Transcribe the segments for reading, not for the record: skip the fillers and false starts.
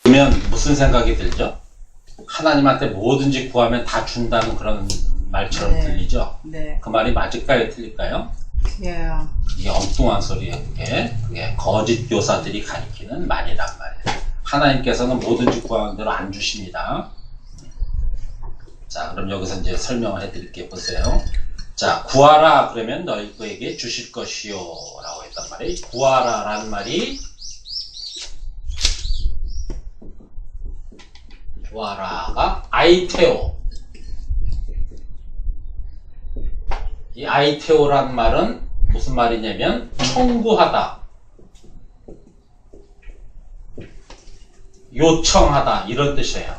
그러면 무슨 생각이 들죠? 하나님한테 뭐든지 구하면 다 준다는 그런 말처럼 네. 들리죠? 네. 그 말이 맞을까요? 틀릴까요? 예. 이게 엉뚱한 소리예요. 그게 거짓 교사들이 가리키는 말이란 말이에요. 하나님께서는 뭐든지 구하는 대로 안 주십니다. 자, 그럼 여기서 이제 설명을 해드릴게요. 보세요. 자, 구하라 그러면 너희에게 주실 것이요 라고 했단 말이에요. 구하라 라는 말이 구하라가 아이테오. 이 아이테오란 말은 무슨 말이냐면 청구하다, 요청하다 이런 뜻이에요.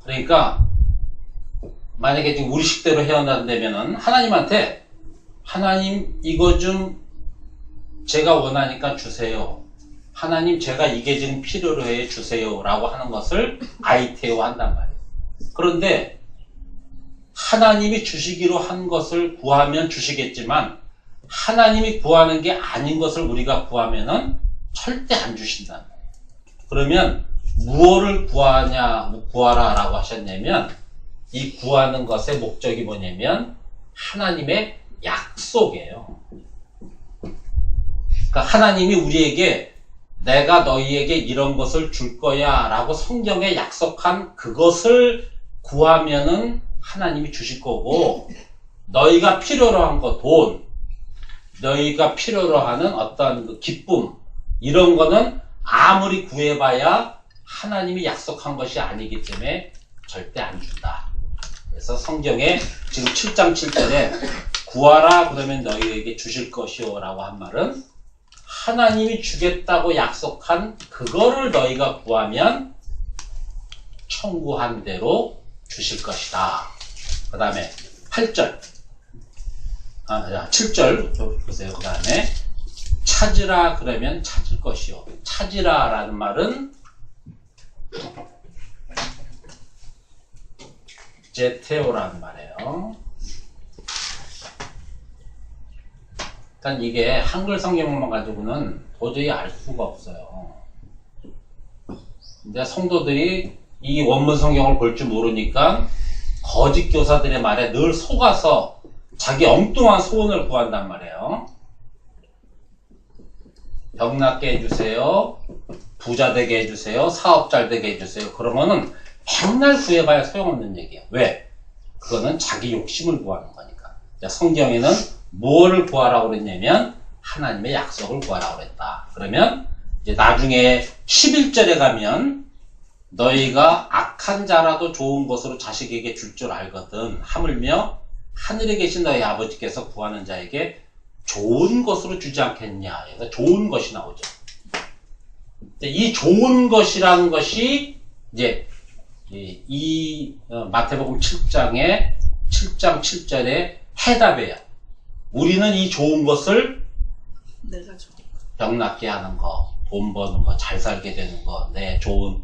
그러니까 만약에 지금 우리식대로 해석한다면은 하나님한테 하나님 이거 좀 제가 원하니까 주세요. 하나님 제가 이게 지금 필요로 해 주세요 라고 하는 것을 아이테오 한단 말이에요. 그런데 하나님이 주시기로 한 것을 구하면 주시겠지만 하나님이 구하는 게 아닌 것을 우리가 구하면은 절대 안 주신단 말이에요. 그러면 무엇을 구하라 라고 하셨냐면 이 구하는 것의 목적이 뭐냐면 하나님의 약속이에요. 그러니까 하나님이 우리에게 내가 너희에게 이런 것을 줄 거야 라고 성경에 약속한 그것을 구하면은 하나님이 주실 거고, 너희가 필요로 한 거, 돈, 너희가 필요로 하는 어떤 그 기쁨, 이런 거는 아무리 구해봐야 하나님이 약속한 것이 아니기 때문에 절대 안 준다. 그래서 성경에 지금 7장 7절에 구하라 그러면 너희에게 주실 것이요 라고 한 말은 하나님이 주겠다고 약속한 그거를 너희가 구하면 청구한 대로 주실 것이다. 그 다음에 8절 7절 보세요. 그 다음에 찾으라 그러면 찾을 것이요. 찾으라 라는 말은 제테오라는 말이에요. 일단 이게 한글 성경만 가지고는 도저히 알 수가 없어요. 근데 성도들이 이 원문 성경을 볼 줄 모르니까 거짓 교사들의 말에 늘 속아서 자기 엉뚱한 소원을 구한단 말이에요. 병 낫게 해주세요. 부자 되게 해주세요. 사업 잘 되게 해주세요. 그러면은 맨날 구해봐야 소용없는 얘기예요. 왜? 그거는 자기 욕심을 구하는 거니까. 성경에는 뭐를 구하라고 그랬냐면 하나님의 약속을 구하라고 그랬다. 그러면 이제 나중에 11절에 가면 너희가 악한 자라도 좋은 것으로 자식에게 줄 줄 알거든. 하물며 하늘에 계신 너희 아버지께서 구하는 자에게 좋은 것으로 주지 않겠냐. 그래서 좋은 것이 나오죠. 이 좋은 것이라는 것이 이제 이 마태복음 7장 7절의 해답이에요. 우리는 이 좋은 것을 내가 좋은 병 낫게 하는 거, 돈 버는 거, 잘 살게 되는 거, 내 좋은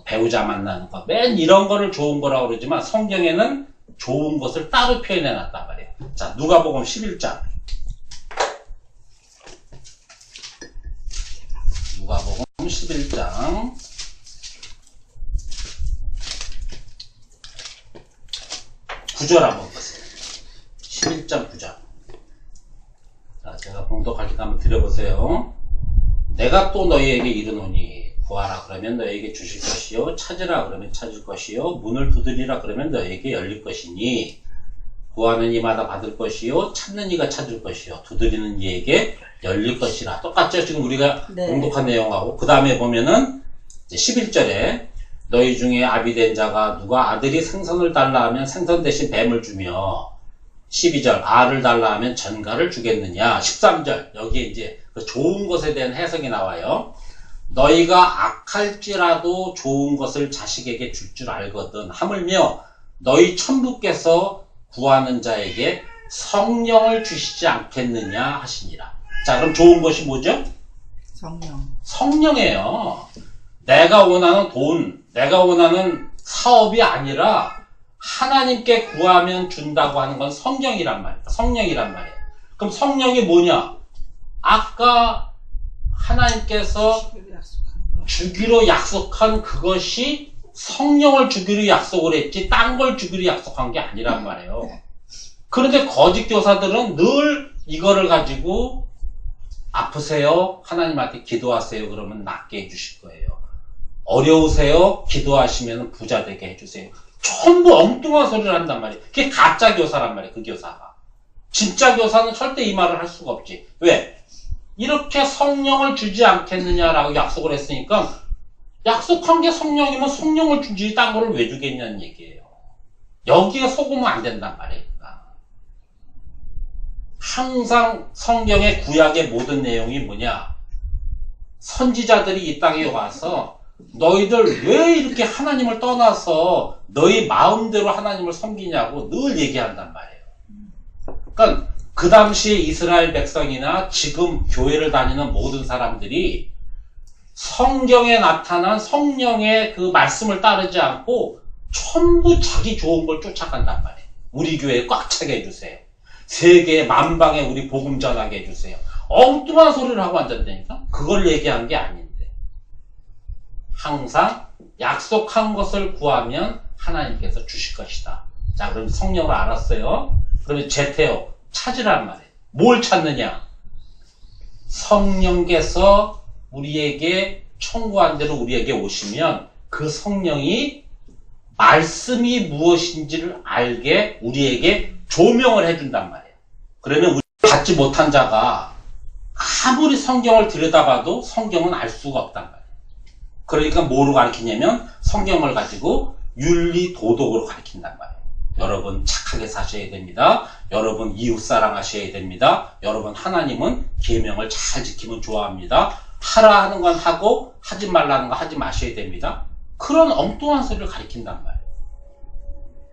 배우자 만나는 거, 맨 이런 거를 좋은 거라고 그러지만 성경에는 좋은 것을 따로 표현해 놨단 말이에요. 자, 누가복음 11장. 누가복음 11장. 9절 한번 보세요. 11장 9절. 자, 제가 봉독할 때 한번 드려보세요. 내가 또 너희에게 이르노니 구하라 그러면 너희에게 주실 것이요 찾으라 그러면 찾을 것이요 문을 두드리라 그러면 너희에게 열릴 것이니 구하는 이마다 받을 것이요 찾는 이가 찾을 것이요 두드리는 이에게 열릴 것이라. 똑같죠? 지금 우리가 봉독한 내용하고. 그 다음에 보면은 11절에 너희 중에 아비된 자가 누가 아들이 생선을 달라 하면 생선 대신 뱀을 주며 12절 알을 달라 하면 전갈을 주겠느냐. 13절 여기에 이제 그 좋은 것에 대한 해석이 나와요. 너희가 악할지라도 좋은 것을 자식에게 줄 줄 알거든. 하물며 너희 천부께서 구하는 자에게 성령을 주시지 않겠느냐 하시니라. 자, 그럼 좋은 것이 뭐죠? 성령. 성령이에요. 내가 원하는 돈, 내가 원하는 사업이 아니라 하나님께 구하면 준다고 하는 건 성령이란 말이에요. 성령이란 말이에요. 그럼 성령이 뭐냐? 아까 하나님께서 주기로 약속한 그것이 성령을 주기로 약속을 했지 딴 걸 주기로 약속한 게 아니란 말이에요. 그런데 거짓 교사들은 늘 이거를 가지고 아프세요? 하나님한테 기도하세요. 그러면 낫게 해주실 거예요. 어려우세요? 기도하시면 부자 되게 해주세요. 전부 엉뚱한 소리를 한단 말이에요. 그게 가짜 교사란 말이에요. 그 교사가. 진짜 교사는 절대 이 말을 할 수가 없지. 왜? 이렇게 성령을 주지 않겠느냐라고 약속을 했으니까 약속한 게 성령이면 성령을 주지 딴 거를 왜 주겠냐는 얘기예요. 여기에 속으면 안 된단 말이에요. 항상 성경의 구약의 모든 내용이 뭐냐? 선지자들이 이 땅에 와서 너희들 왜 이렇게 하나님을 떠나서 너희 마음대로 하나님을 섬기냐고 늘 얘기한단 말이에요. 그러니까 그 당시에 이스라엘 백성이나 지금 교회를 다니는 모든 사람들이 성경에 나타난 성령의 그 말씀을 따르지 않고 전부 자기 좋은 걸 쫓아간단 말이에요. 우리 교회에 꽉 차게 해주세요. 세계 만방에 우리 복음 전하게 해주세요. 엉뚱한 소리를 하고 앉았다니까? 그걸 얘기한 게 아닌데. 항상 약속한 것을 구하면 하나님께서 주실 것이다. 자, 그럼 성령을 알았어요. 그러면 제테오 찾으란 말이에요. 뭘 찾느냐? 성령께서 우리에게 청구한 대로 우리에게 오시면 그 성령이 말씀이 무엇인지를 알게 우리에게 조명을 해준단 말이에요. 그러면 우리 받지 못한 자가 아무리 성경을 들여다봐도 성경은 알 수가 없단 말이에요. 그러니까 뭐로 가르치냐면 성경을 가지고 윤리 도덕으로 가르친단 말이에요. 여러분 착하게 사셔야 됩니다. 여러분 이웃 사랑하셔야 됩니다. 여러분 하나님은 계명을 잘 지키면 좋아합니다. 하라 하는 건 하고 하지 말라는 거 하지 마셔야 됩니다. 그런 엉뚱한 소리를 가르친단 말이에요.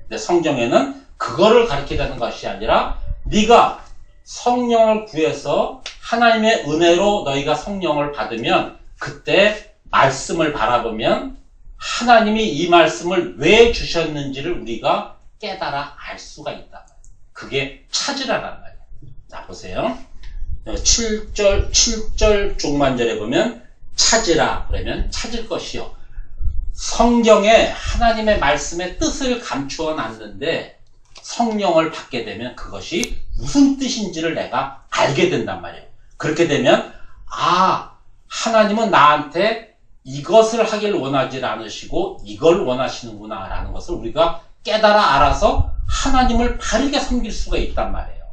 근데 성경에는 그거를 가르치려는 것이 아니라 네가 성령을 구해서 하나님의 은혜로 너희가 성령을 받으면 그때 말씀을 바라보면 하나님이 이 말씀을 왜 주셨는지를 우리가 깨달아 알 수가 있다. 그게 찾으라란 말이에요. 자, 보세요. 7절 중반절에 보면 찾으라 그러면 찾을 것이요. 성경에 하나님의 말씀의 뜻을 감추어 놨는데 성령을 받게 되면 그것이 무슨 뜻인지를 내가 알게 된단 말이에요. 그렇게 되면 하나님은 나한테 이것을 하길 원하지 않으시고 이걸 원하시는구나 라는 것을 우리가 깨달아 알아서 하나님을 바르게 섬길 수가 있단 말이에요.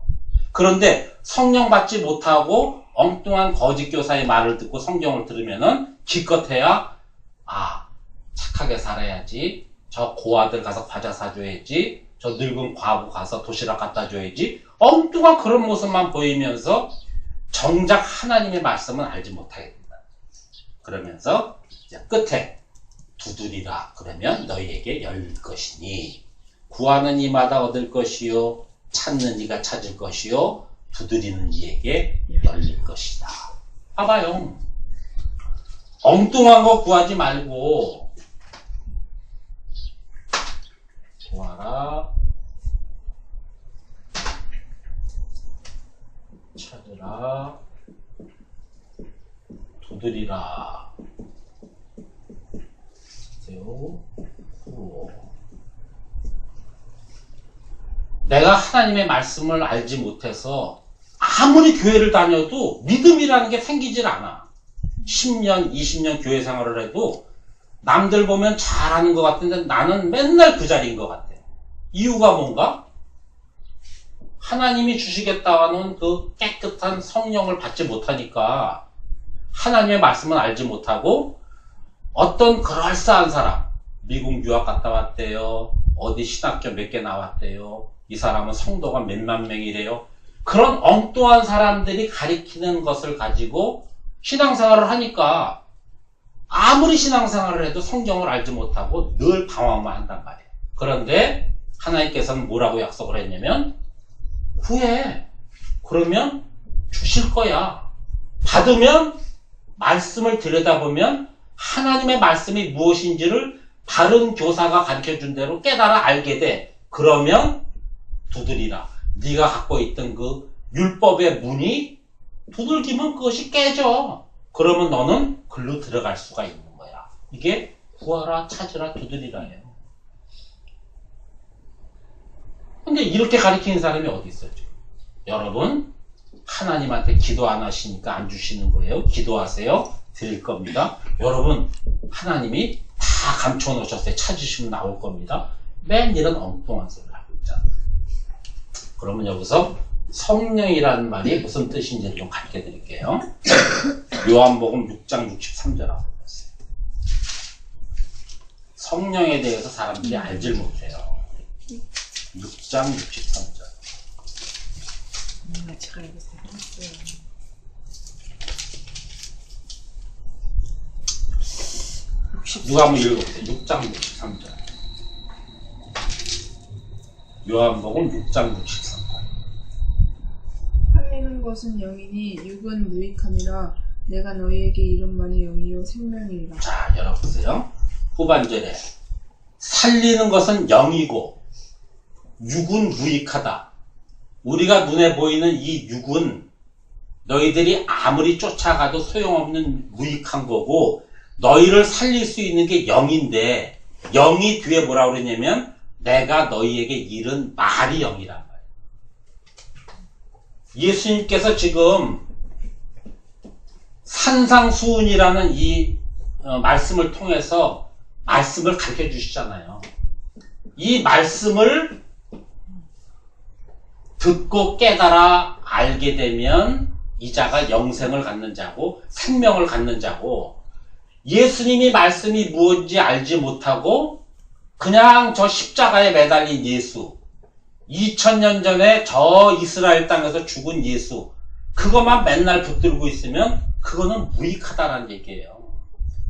그런데 성령 받지 못하고 엉뚱한 거짓 교사의 말을 듣고 성경을 들으면은 기껏해야 착하게 살아야지, 저 고아들 가서 과자 사줘야지, 저 늙은 과부 가서 도시락 갖다 줘야지, 엉뚱한 그런 모습만 보이면서 정작 하나님의 말씀은 알지 못하게 된다. 그러면서 이제 끝에 두드리라 그러면 너희에게 열릴 것이니 구하는 이마다 얻을 것이요 찾는 이가 찾을 것이요 두드리는 이에게 열릴 것이다. 봐봐요. 엉뚱한 거 구하지 말고 구하라, 찾으라, 두드리라. 내가 하나님의 말씀을 알지 못해서 아무리 교회를 다녀도 믿음이라는 게 생기질 않아. 10년, 20년 교회 생활을 해도 남들 보면 잘하는 것 같은데 나는 맨날 그 자리인 것 같아. 이유가 뭔가? 하나님이 주시겠다는 그 깨끗한 성령을 받지 못하니까 하나님의 말씀은 알지 못하고 어떤 그럴싸한 사람, 미국 유학 갔다 왔대요. 어디 신학교 몇 개 나왔대요. 이 사람은 성도가 몇만 명이래요. 그런 엉뚱한 사람들이 가리키는 것을 가지고 신앙생활을 하니까 아무리 신앙생활을 해도 성경을 알지 못하고 늘 방황만 한단 말이에요. 그런데 하나님께서는 뭐라고 약속을 했냐면 구해. 그러면 주실 거야. 받으면 말씀을 들여다보면 하나님의 말씀이 무엇인지를 바른 교사가 가르쳐준 대로 깨달아 알게 돼. 그러면 두드리라. 네가 갖고 있던 그 율법의 문이 두들기면 그것이 깨져. 그러면 너는 글로 들어갈 수가 있는 거야. 이게 구하라, 찾으라, 두드리라예요. 근데 이렇게 가르치는 사람이 어디 있어요, 지금? 여러분, 하나님한테 기도 안 하시니까 안 주시는 거예요. 기도하세요. 드릴 겁니다. 여러분, 하나님이 다 감춰 놓으셨어요. 찾으시면 나올 겁니다. 맨 이런 엉뚱한 소리를 하고 있잖아요. 그러면 여기서 성령이라는 말이 무슨 뜻인지를 좀 가르쳐 드릴게요. 요한복음 6장 63절하고 있어요. 성령에 대해서 사람들이 알질 못해요. 6장 63절. 제가 여기서 했어요. 누가 한번 읽어보세요. 6장 63절. 요한복음 6장 63절. 살리는 것은 영이니 육은 무익함이라 내가 너희에게 이른 말이 영이요 생명이라. 자, 열어보세요. 후반절에 살리는 것은 영이고 육은 무익하다. 우리가 눈에 보이는 이 육은 너희들이 아무리 쫓아가도 소용없는 무익한 거고 너희를 살릴 수 있는 게 영인데 영이 뒤에 뭐라고 그러냐면 내가 너희에게 이른 말이 영이란 말이에요. 예수님께서 지금 산상수훈이라는 이 말씀을 통해서 말씀을 가르쳐 주시잖아요. 이 말씀을 듣고 깨달아 알게 되면 이 자가 영생을 갖는 자고 생명을 갖는 자고 예수님이 말씀이 무엇인지 알지 못하고 그냥 저 십자가에 매달린 예수 2000년 전에 저 이스라엘 땅에서 죽은 예수 그것만 맨날 붙들고 있으면 그거는 무익하다라는 얘기예요.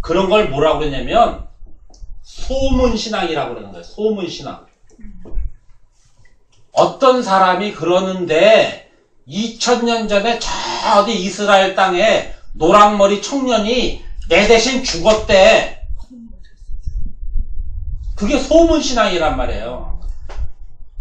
그런 걸 뭐라고 그러냐면 소문신앙이라고 그러는 거예요. 소문신앙. 어떤 사람이 그러는데 2000년 전에 저 어디 이스라엘 땅에 노랑머리 청년이 내 대신 죽었대. 그게 소문신앙이란 말이에요.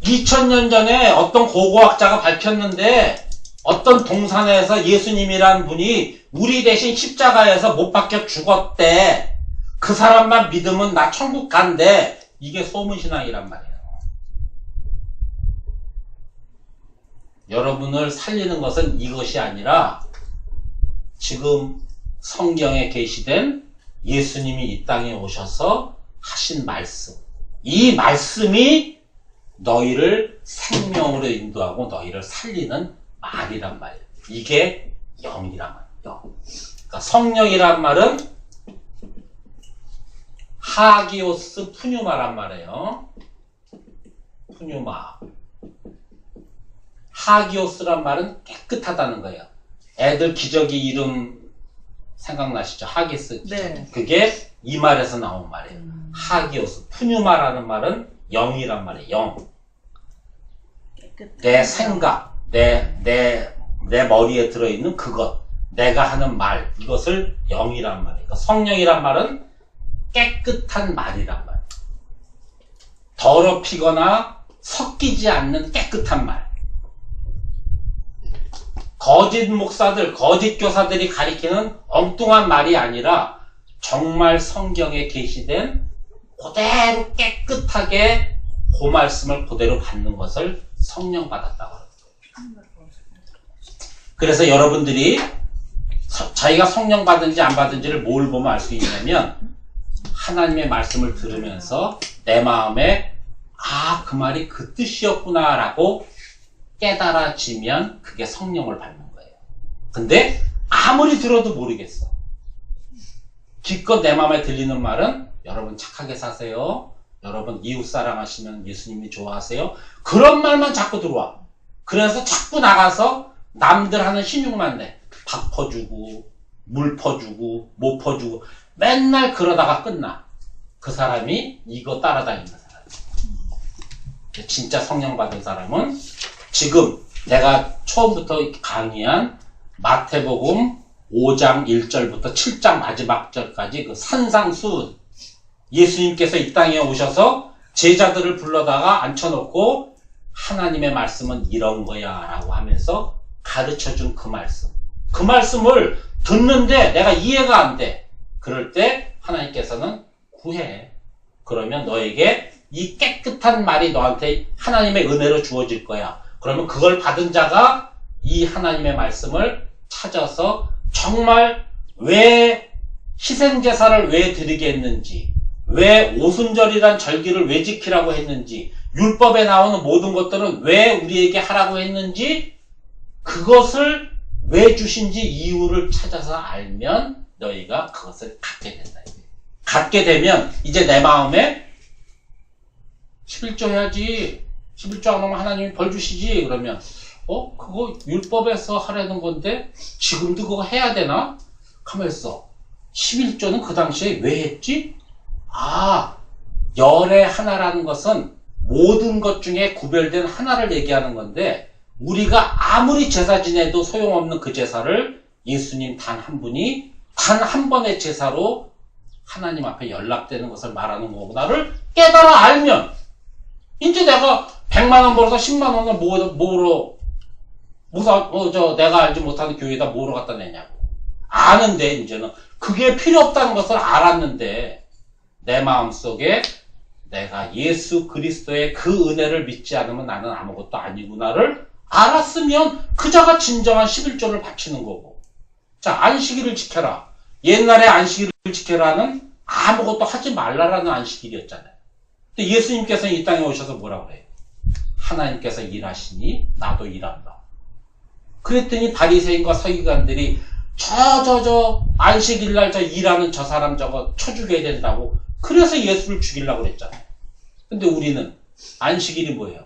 2000년 전에 어떤 고고학자가 밝혔는데 어떤 동산에서 예수님이란 분이 우리 대신 십자가에서 못 박혀 죽었대. 그 사람만 믿으면 나 천국 간대. 이게 소문신앙이란 말이에요. 여러분을 살리는 것은 이것이 아니라 지금 성경에 계시된 예수님이 이 땅에 오셔서 하신 말씀. 이 말씀이 너희를 생명으로 인도하고 너희를 살리는 말이란 말이에요. 이게 영이란 말이에요. 영. 그러니까 성령이란 말은 하기오스 푸뉴마란 말이에요. 푸뉴마. 하기오스란 말은 깨끗하다는 거예요. 애들 기저귀 이름 생각나시죠? 하기스. 네. 그게 이 말에서 나온 말이에요. 하기오스. 푸뉴마라는 말은 영이란 말이에요. 영. 내 생각, 내 머리에 들어있는 그것, 내가 하는 말, 이것을 영이란 말이에요. 그러니까 성령이란 말은 깨끗한 말이란 말이에요. 더럽히거나 섞이지 않는 깨끗한 말. 거짓 목사들, 거짓 교사들이 가리키는 엉뚱한 말이 아니라 정말 성경에 계시된 그대로 깨끗하게 그 말씀을 그대로 받는 것을 성령 받았다고 합니다. 그래서 여러분들이 자기가 성령 받은지 안 받은지를 뭘 보면 알 수 있냐면 하나님의 말씀을 들으면서 내 마음에 그 말이 그 뜻이었구나 라고 깨달아지면 그게 성령을 받는 거예요. 근데 아무리 들어도 모르겠어. 기껏 내 마음에 들리는 말은 여러분 착하게 사세요. 여러분 이웃 사랑하시면 예수님이 좋아하세요. 그런 말만 자꾸 들어와. 그래서 자꾸 나가서 남들 하는 신용만 내. 밥 퍼주고 물 퍼주고 못 퍼주고 맨날 그러다가 끝나. 그 사람이 이거 따라다니는 사람이에요. 진짜 성령 받은 사람은 지금 내가 처음부터 강의한 마태복음 5장 1절부터 7장 마지막 절까지 그 산상수훈 예수님께서 이 땅에 오셔서 제자들을 불러다가 앉혀놓고 하나님의 말씀은 이런 거야 라고 하면서 가르쳐준 그 말씀. 그 말씀을 듣는데 내가 이해가 안 돼. 그럴 때 하나님께서는 구해. 그러면 너에게 이 깨끗한 말이 너한테 하나님의 은혜로 주어질 거야. 그러면 그걸 받은 자가 이 하나님의 말씀을 찾아서 정말 왜 희생제사를 왜 드리게 했는지, 왜 오순절이란 절기를 왜 지키라고 했는지, 율법에 나오는 모든 것들은 왜 우리에게 하라고 했는지, 그것을 왜 주신지 이유를 찾아서 알면 너희가 그것을 갖게 된다. 갖게 되면 이제 내 마음에 11조 해야지. 11조 안 하면 하나님이 벌 주시지. 그러면 그거 율법에서 하라는 건데 지금도 그거 해야 되나? 가만있어. 11조는 그 당시에 왜 했지? 열의 하나라는 것은 모든 것 중에 구별된 하나를 얘기하는 건데, 우리가 아무리 제사 지내도 소용없는 그 제사를 예수님 단 한 분이 단 한 번의 제사로 하나님 앞에 연락되는 것을 말하는 거구나를 깨달아 알면, 이제 내가 100만 원 벌어서 10만 원을 내가 알지 못하는 교회에다 뭐로 갖다 내냐고. 아는데, 이제는 그게 필요 없다는 것을 알았는데, 내 마음속에 내가 예수 그리스도의 그 은혜를 믿지 않으면 나는 아무것도 아니구나를 알았으면 그자가 진정한 11조를 바치는 거고. 자, 안식일을 지켜라. 옛날에 안식일을 지켜라는 아무것도 하지 말라라는 안식일이었잖아요. 근데 예수님께서는 이 땅에 오셔서 뭐라고 그래요? 하나님께서 일하시니 나도 일한다. 그랬더니 바리새인과 서기관들이 안식일날 일하는 저 사람 저거 쳐 죽여야 된다고. 그래서 예수를 죽이려고 그랬잖아요. 근데 우리는 안식일이 뭐예요?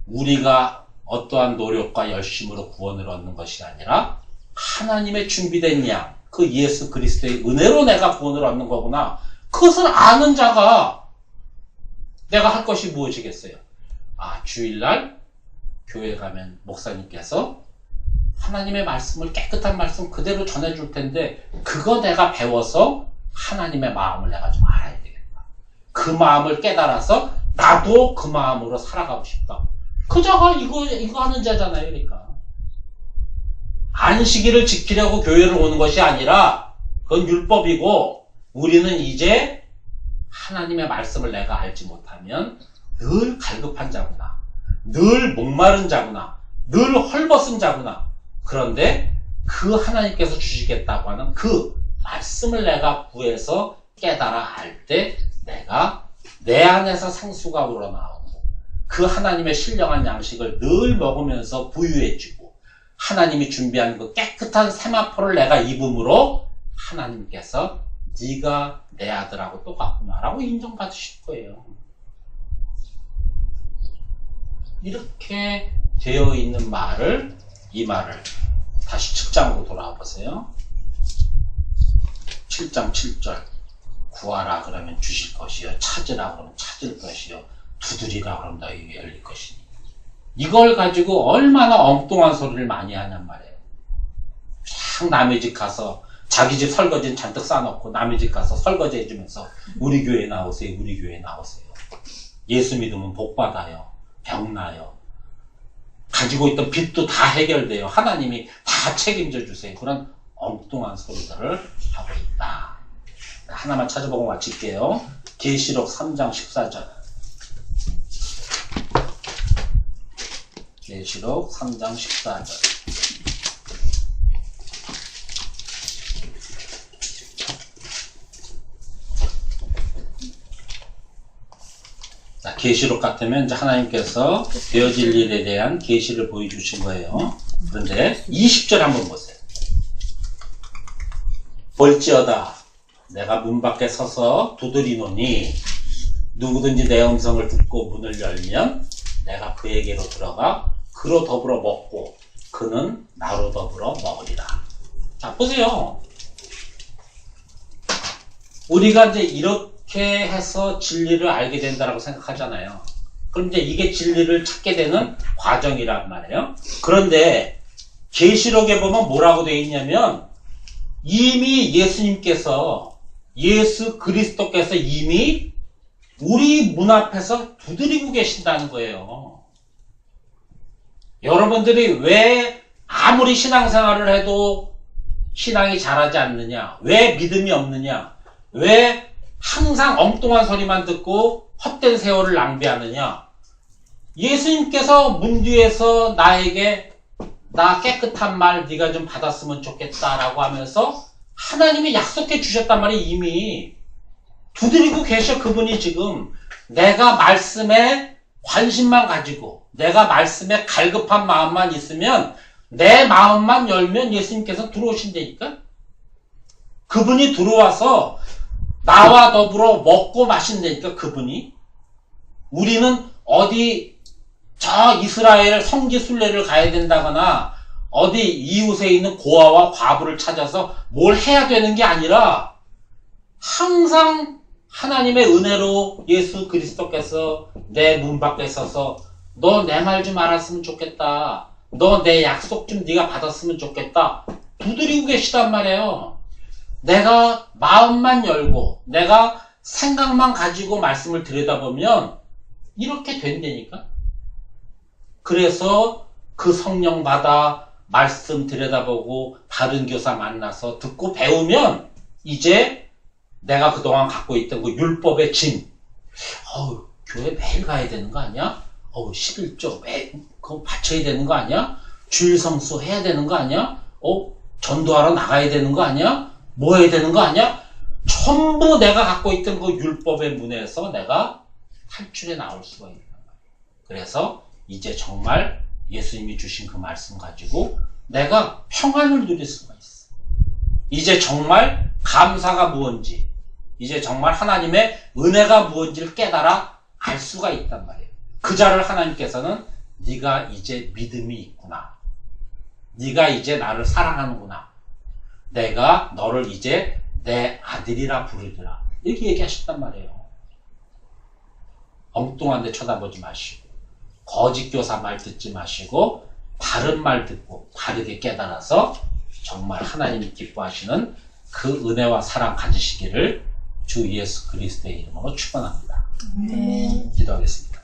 우리가 어떠한 노력과 열심으로 구원을 얻는 것이 아니라 하나님의 준비된 양, 그 예수 그리스도의 은혜로 내가 구원을 얻는 거구나. 그것을 아는 자가 내가 할 것이 무엇이겠어요? 주일날 교회 가면 목사님께서 하나님의 말씀을 깨끗한 말씀 그대로 전해줄 텐데, 그거 내가 배워서 하나님의 마음을 내가 좀 알아야 되겠다. 그 마음을 깨달아서 나도 그 마음으로 살아가고 싶다. 그자가 이거 하는 자잖아요. 그러니까 안식일을 지키려고 교회를 오는 것이 아니라 그건 율법이고, 우리는 이제 하나님의 말씀을 내가 알지 못하면 늘 갈급한 자구나, 늘 목마른 자구나, 늘 헐벗은 자구나. 그런데 그 하나님께서 주시겠다고 하는 그 말씀을 내가 구해서 깨달아 알 때 내가 내 안에서 생수가 우러나오고 그 하나님의 신령한 양식을 늘 먹으면서 부유해지고 하나님이 준비한 그 깨끗한 세마포를 내가 입음으로 하나님께서 네가 내 아들하고 똑같구나라고 인정받으실 거예요. 이렇게 되어 있는 이 말을 다시 7장으로 돌아와 보세요. 7장 7절. 구하라 그러면 주실 것이요, 찾으라 그러면 찾을 것이요, 두드리라 그러면 너희에게 열릴 것이니. 이걸 가지고 얼마나 엉뚱한 소리를 많이 하냔 말이에요. 쫙 남의 집 가서 자기 집 설거지는 잔뜩 싸놓고 남의 집 가서 설거지 해주면서 우리 교회 나오세요, 우리 교회 나오세요. 예수 믿으면 복 받아요, 병 나요, 가지고 있던 빚도 다 해결돼요, 하나님이 다 책임져 주세요. 그런 엉뚱한 소리들을 하고 있다. 하나만 찾아보고 마칠게요. 계시록 3장 14절. 계시록 3장 14절. 자, 계시록 같으면 이제 하나님께서 되어질 일에 대한 계시를 보여주신 거예요. 그런데 20절 한번 보세요. 볼지어다 내가 문 밖에 서서 두드리노니 누구든지 내 음성을 듣고 문을 열면 내가 그에게로 들어가 그로 더불어 먹고 그는 나로 더불어 먹으리라. 자, 보세요. 우리가 이제 이렇게 해서 진리를 알게 된다라고 생각하잖아요. 그럼 이제 이게 진리를 찾게 되는 과정이란 말이에요. 그런데 계시록에 보면 뭐라고 되어 있냐면 이미 예수 그리스도께서 이미 우리 문 앞에서 두드리고 계신다는 거예요. 여러분들이 왜 아무리 신앙생활을 해도 신앙이 자라지 않느냐, 왜 믿음이 없느냐, 왜 항상 엉뚱한 소리만 듣고 헛된 세월을 낭비하느냐? 예수님께서 문 뒤에서 나에게 나 깨끗한 말 네가 좀 받았으면 좋겠다라고 하면서 하나님이 약속해 주셨단 말이에요. 이미 두드리고 계셔. 그분이 지금 내가 말씀에 관심만 가지고 내가 말씀에 갈급한 마음만 있으면 내 마음만 열면 예수님께서 들어오신다니까. 그분이 들어와서 나와 더불어 먹고 마신다니까. 그분이. 우리는 어디 저 이스라엘 성지순례를 가야 된다거나 어디 이웃에 있는 고아와 과부를 찾아서 뭘 해야 되는 게 아니라 항상 하나님의 은혜로 예수 그리스도께서 내 문 밖에 서서 너 내 말 좀 알았으면 좋겠다. 너 내 약속 좀 네가 받았으면 좋겠다. 두드리고 계시단 말이에요. 내가 마음만 열고 내가 생각만 가지고 말씀을 들여다보면 이렇게 된다니까. 그래서 그 성령 받아 말씀 들여다보고 바른 교사 만나서 듣고 배우면 이제 내가 그동안 갖고 있던 그 율법의 짐, 교회 매일 가야 되는 거 아니야? 11조 매일 그거 바쳐야 되는 거 아니야? 주일 성수 해야 되는 거 아니야? 전도하러 나가야 되는 거 아니야? 뭐 해야 되는 거 아니야? 전부 내가 갖고 있던 그 율법의 문에서 내가 탈출해 나올 수가 있는 거야. 그래서 이제 정말 예수님이 주신 그 말씀 가지고 내가 평안을 누릴 수가 있어. 이제 정말 감사가 무엇인지, 이제 정말 하나님의 은혜가 무엇인지를 깨달아 알 수가 있단 말이에요. 그 자를 하나님께서는 네가 이제 믿음이 있구나. 네가 이제 나를 사랑하는구나. 내가 너를 이제 내 아들이라 부르리라. 이렇게 얘기하셨단 말이에요. 엉뚱한 데 쳐다보지 마시고 거짓 교사 말 듣지 마시고 바른 말 듣고 바르게 깨달아서 정말 하나님이 기뻐하시는 그 은혜와 사랑 가지시기를 주 예수 그리스도의 이름으로 축원합니다. 네. 기도하겠습니다.